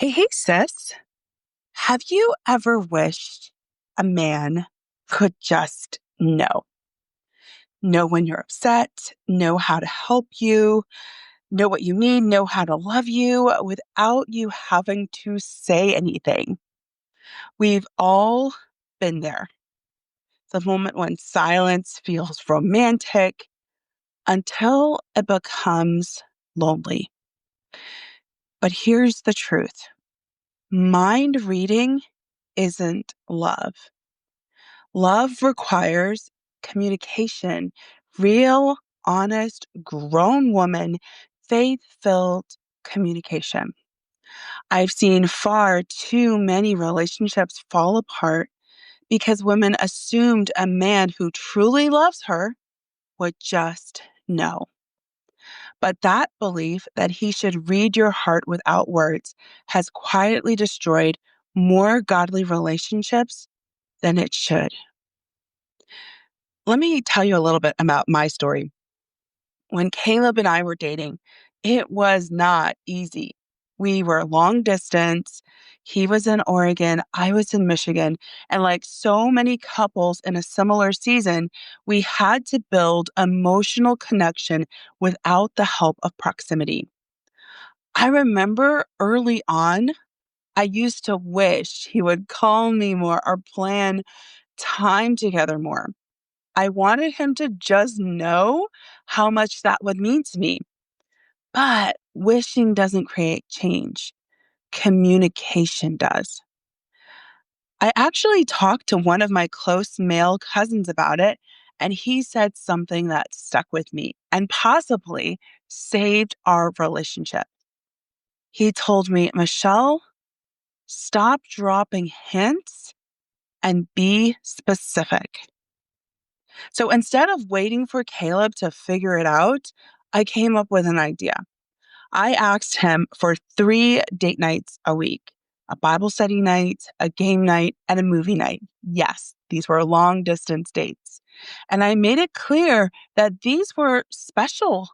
Hey, sis. Have you ever wished a man could just know when you're upset, know how to help you, know what you need, know how to love you without you having to say anything? We've all been there. The moment when silence feels romantic until it becomes lonely. But here's the truth. Mind reading isn't love. Love requires communication, real, honest, grown woman, faith filled communication. I've seen far too many relationships fall apart because women assumed a man who truly loves her would just know. But that belief that he should read your heart without words has quietly destroyed more godly relationships than it should. Let me tell you a little bit about my story. When Caleb and I were dating, it was not easy. We were long distance. He was in Oregon, I was in Michigan. And like so many couples in a similar season, we had to build emotional connection without the help of proximity. I remember early on, I used to wish he would call me more or plan time together more. I wanted him to just know how much that would mean to me. But wishing doesn't create change. Communication does. I actually talked to one of my close male cousins about it, and he said something that stuck with me and possibly saved our relationship. He told me, Michelle, stop dropping hints and be specific. So instead of waiting for Caleb to figure it out, I came up with an idea. I asked him for 3 date nights a week, a Bible study night, a game night, and a movie night. Yes, these were long distance dates. And I made it clear that these were special.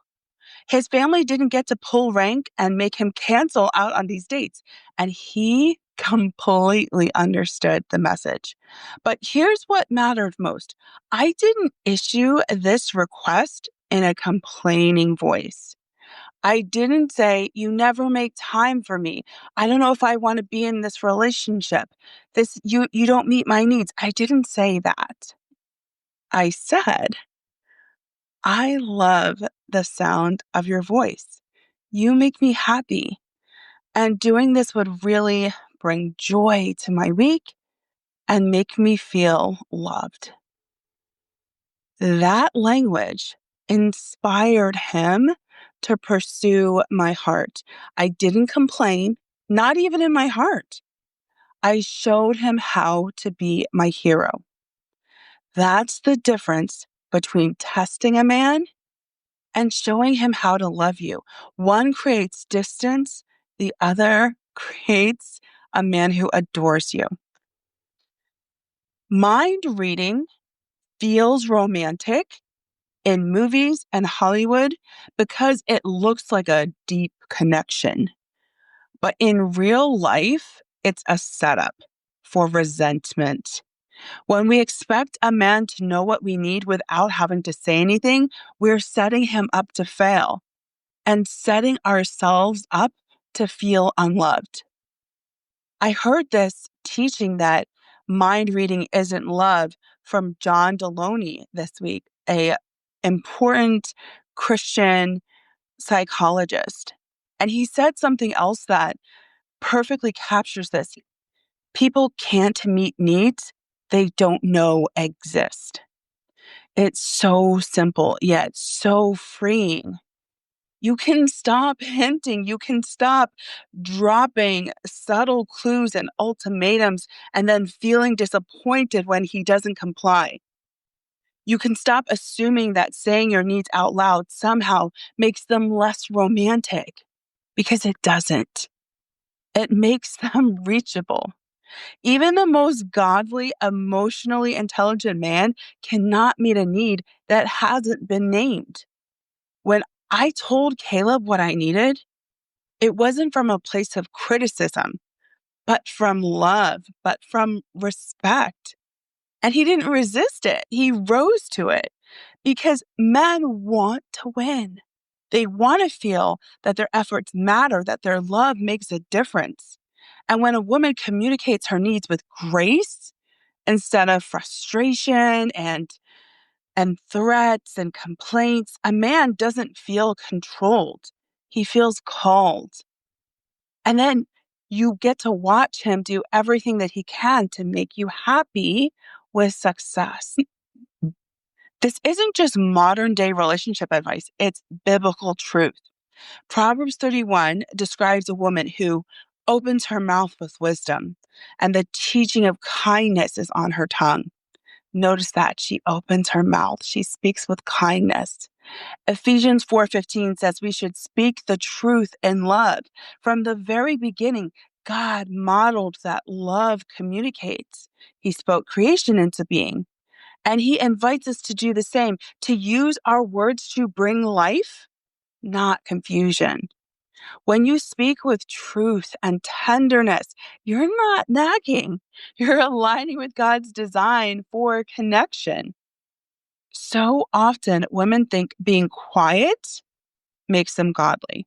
His family didn't get to pull rank and make him cancel out on these dates. And he completely understood the message. But here's what mattered most. I didn't issue this request in a complaining voice. I didn't say, you never make time for me. I don't know if I want to be in this relationship. You don't meet my needs. I didn't say that. I said, I love the sound of your voice. You make me happy. And doing this would really bring joy to my week and make me feel loved. That language inspired him to pursue my heart. I didn't complain, not even in my heart. I showed him how to be my hero. That's the difference between testing a man and showing him how to love you. One creates distance, the other creates a man who adores you. Mind reading feels romantic in movies and Hollywood because it looks like a deep connection. But in real life, it's a setup for resentment. When we expect a man to know what we need without having to say anything, we're setting him up to fail and setting ourselves up to feel unloved. I heard this teaching that mind reading isn't love from John Deloney this week, a important Christian psychologist. And he said something else that perfectly captures this. People can't meet needs they don't know exist. It's so simple, yet so freeing. You can stop hinting. You can stop dropping subtle clues and ultimatums and then feeling disappointed when he doesn't comply. You can stop assuming that saying your needs out loud somehow makes them less romantic because it doesn't. It makes them reachable. Even the most godly, emotionally intelligent man cannot meet a need that hasn't been named. When I told Caleb what I needed, It wasn't from a place of criticism, but from love, but from respect. And he didn't resist it. He rose to it because men want to win. They want to feel that their efforts matter, that their love makes a difference. And when a woman communicates her needs with grace instead of frustration and threats and complaints, a man doesn't feel controlled. He feels called. And then you get to watch him do everything that he can to make you happy with success. This isn't just modern day relationship advice, it's biblical truth. Proverbs 31 describes a woman who opens her mouth with wisdom, and the teaching of kindness is on her tongue. Notice that she opens her mouth, she speaks with kindness. Ephesians 4:15 says we should speak the truth in love. From the very beginning, God modeled that love communicates. He spoke creation into being. And he invites us to do the same, to use our words to bring life, not confusion. When you speak with truth and tenderness, you're not nagging. You're aligning with God's design for connection. So often, women think being quiet makes them godly.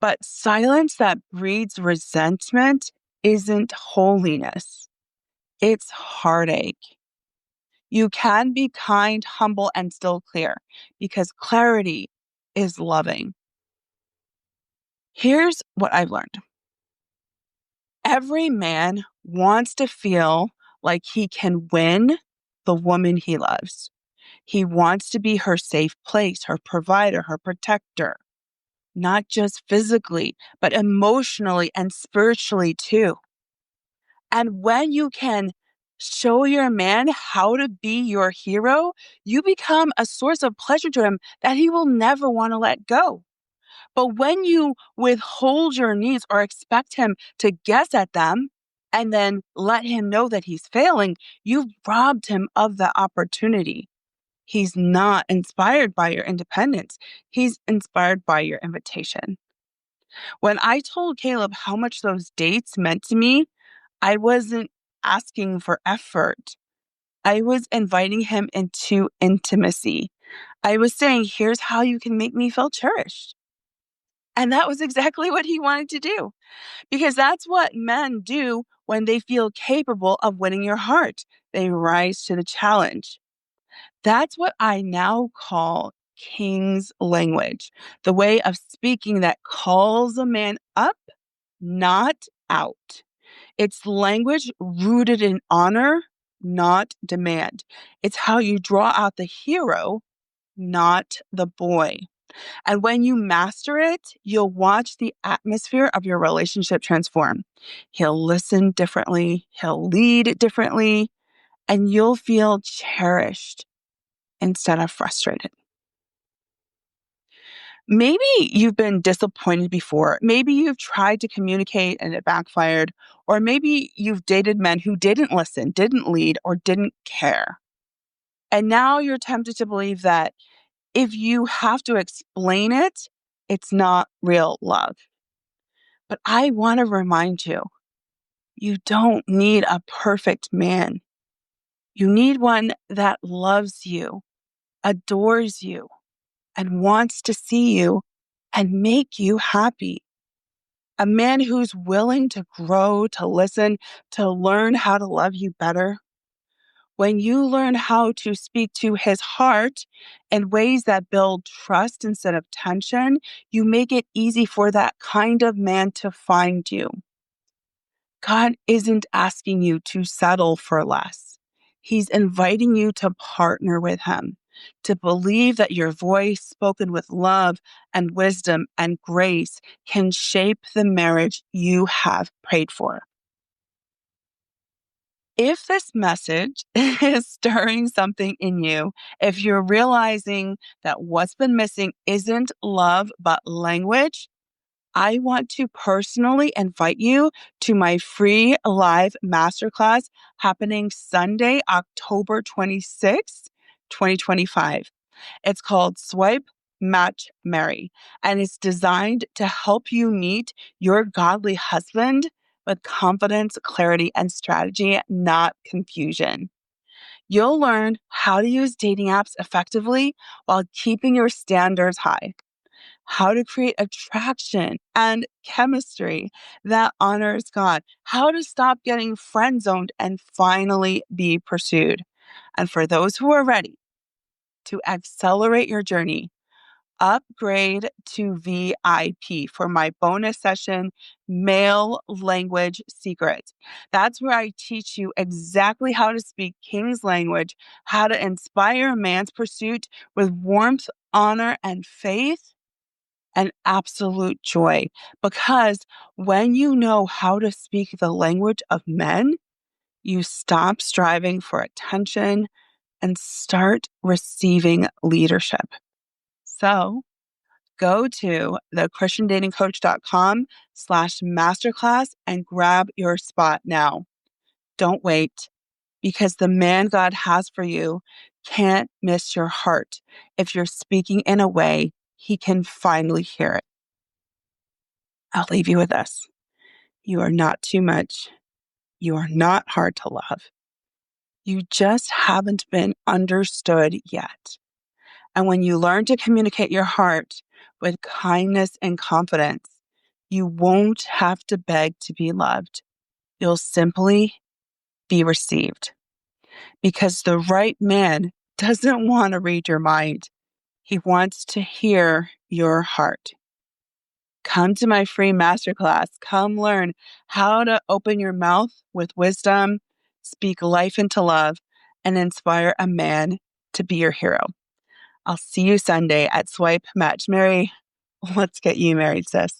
But silence that breeds resentment isn't holiness, it's heartache. You can be kind, humble, and still clear because clarity is loving. Here's what I've learned. Every man wants to feel like he can win the woman he loves. He wants to be her safe place, her provider, her protector, not just physically, but emotionally and spiritually too. And when you can show your man how to be your hero, you become a source of pleasure to him that he will never want to let go. But when you withhold your needs or expect him to guess at them and then let him know that he's failing, you've robbed him of the opportunity. He's not inspired by your independence. He's inspired by your invitation. When I told Caleb how much those dates meant to me, I wasn't asking for effort. I was inviting him into intimacy. I was saying, here's how you can make me feel cherished. And that was exactly what he wanted to do, because that's what men do when they feel capable of winning your heart. They rise to the challenge. That's what I now call king's language, the way of speaking that calls a man up, not out. It's language rooted in honor, not demand. It's how you draw out the hero, not the boy. And when you master it, you'll watch the atmosphere of your relationship transform. He'll listen differently, he'll lead differently, and you'll feel cherished instead of frustrated. Maybe you've been disappointed before. Maybe you've tried to communicate and it backfired. Or maybe you've dated men who didn't listen, didn't lead, or didn't care. And now you're tempted to believe that if you have to explain it, it's not real love. But I want to remind you, you don't need a perfect man. You need one that loves you, adores you, and wants to see you and make you happy. A man who's willing to grow, to listen, to learn how to love you better. When you learn how to speak to his heart in ways that build trust instead of tension, you make it easy for that kind of man to find you. God isn't asking you to settle for less. He's inviting you to partner with him, to believe that your voice, spoken with love and wisdom and grace, can shape the marriage you have prayed for. If this message is stirring something in you, if you're realizing that what's been missing isn't love but language, I want to personally invite you to my free live masterclass happening Sunday, October 26th, 2025. It's called Swipe, Match, Marry, and it's designed to help you meet your godly husband with confidence, clarity, and strategy, not confusion. You'll learn how to use dating apps effectively while keeping your standards high, how to create attraction and chemistry that honors God, how to stop getting friend zoned and finally be pursued. And for those who are ready to accelerate your journey, upgrade to VIP for my bonus session, Male Language Secrets. That's where I teach you exactly how to speak King's language, how to inspire a man's pursuit with warmth, honor, and faith, and absolute joy. Because when you know how to speak the language of men, you stop striving for attention and start receiving leadership. So, go to thechristiandatingcoach.com/masterclass and grab your spot now. Don't wait, because the man God has for you can't miss your heart if you're speaking in a way he can finally hear it. I'll leave you with this. You are not too much. You are not hard to love. You just haven't been understood yet. And when you learn to communicate your heart with kindness and confidence, you won't have to beg to be loved. You'll simply be received, because the right man doesn't want to read your mind. He wants to hear your heart. Come to my free masterclass. Come learn how to open your mouth with wisdom, speak life into love, and inspire a man to be your hero. I'll see you Sunday at Swipe, Match, Marry. Let's get you married, sis.